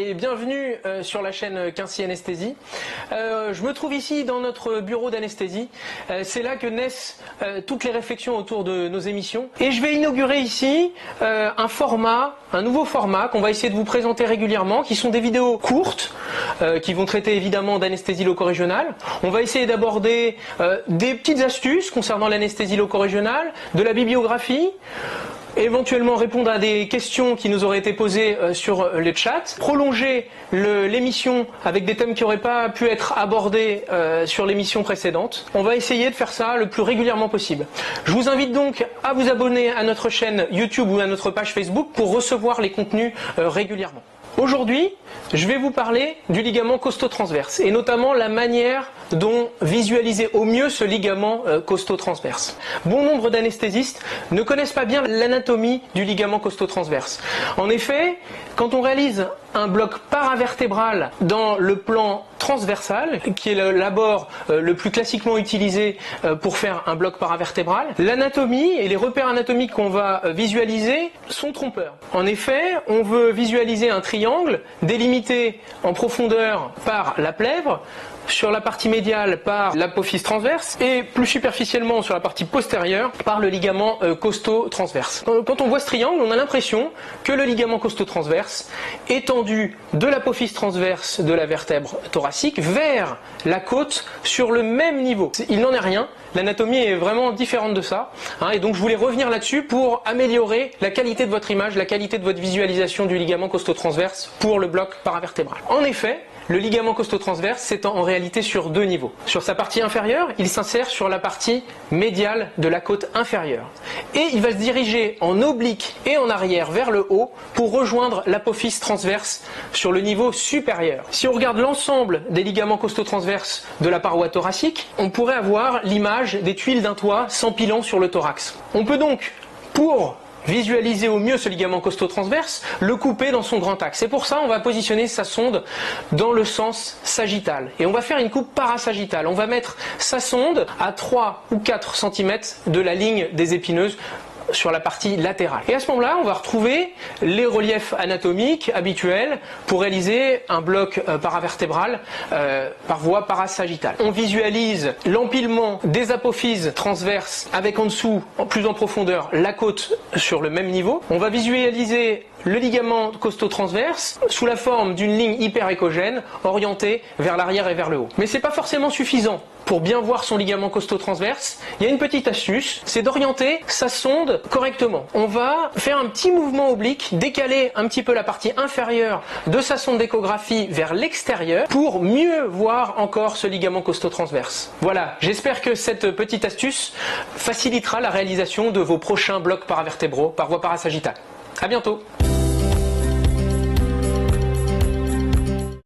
et bienvenue sur la chaîne Quincy Anesthésie. Je me trouve ici dans notre bureau d'anesthésie. C'est là que naissent toutes les réflexions autour de nos émissions. Et je vais inaugurer ici un nouveau format qu'on va essayer de vous présenter régulièrement, qui sont des vidéos courtes, qui vont traiter évidemment d'anesthésie loco-régionale. On va essayer d'aborder des petites astuces concernant l'anesthésie loco-régionale, de la bibliographie, éventuellement répondre à des questions qui nous auraient été posées sur le chat, prolonger l'émission avec des thèmes qui n'auraient pas pu être abordés sur l'émission précédente. On va essayer de faire ça le plus régulièrement possible. Je vous invite donc à vous abonner à notre chaîne YouTube ou à notre page Facebook pour recevoir les contenus régulièrement. Aujourd'hui, je vais vous parler du ligament costo-transverse et notamment la manière dont visualiser au mieux ce ligament costo-transverse. Bon nombre d'anesthésistes ne connaissent pas bien l'anatomie du ligament costo-transverse. En effet, quand on réalise un bloc paravertébral dans le plan transversal, qui est l'abord le plus classiquement utilisé pour faire un bloc paravertébral, l'anatomie et les repères anatomiques qu'on va visualiser sont trompeurs. En effet, on veut visualiser un triangle délimité en profondeur par la plèvre, sur la partie médiale par l'apophyse transverse et plus superficiellement sur la partie postérieure par le ligament costo-transverse. Quand on voit ce triangle, on a l'impression que le ligament costo-transverse est tendu de l'apophyse transverse de la vertèbre thoracique vers la côte sur le même niveau. Il n'en est rien, l'anatomie est vraiment différente de ça, et donc je voulais revenir là-dessus pour améliorer la qualité de votre image, la qualité de votre visualisation du ligament costo-transverse pour le bloc paravertébral. En effet, le ligament costo-transverse s'étend en réalité sur deux niveaux. Sur sa partie inférieure, il s'insère sur la partie médiale de la côte inférieure. Et il va se diriger en oblique et en arrière vers le haut pour rejoindre l'apophyse transverse sur le niveau supérieur. Si on regarde l'ensemble des ligaments costo-transverses de la paroi thoracique, on pourrait avoir l'image des tuiles d'un toit s'empilant sur le thorax. On peut donc, pour visualiser au mieux ce ligament costo-transverse, le couper dans son grand axe. Et pour ça, on va positionner sa sonde dans le sens sagittal. Et on va faire une coupe parasagittale. On va mettre sa sonde à 3 ou 4 cm de la ligne des épineuses sur la partie latérale. Et à ce moment-là, on va retrouver les reliefs anatomiques habituels pour réaliser un bloc paravertébral par voie parasagittale. On visualise l'empilement des apophyses transverses avec en dessous, plus en profondeur, la côte sur le même niveau. On va visualiser le ligament costo-transverse sous la forme d'une ligne hyperéchogène orientée vers l'arrière et vers le haut. Mais c'est pas forcément suffisant. Pour bien voir son ligament costo-transverse, il y a une petite astuce, c'est d'orienter sa sonde correctement. On va faire un petit mouvement oblique, décaler un petit peu la partie inférieure de sa sonde d'échographie vers l'extérieur pour mieux voir encore ce ligament costo-transverse. Voilà, j'espère que cette petite astuce facilitera la réalisation de vos prochains blocs paravertébraux par voie parasagittale. À bientôt.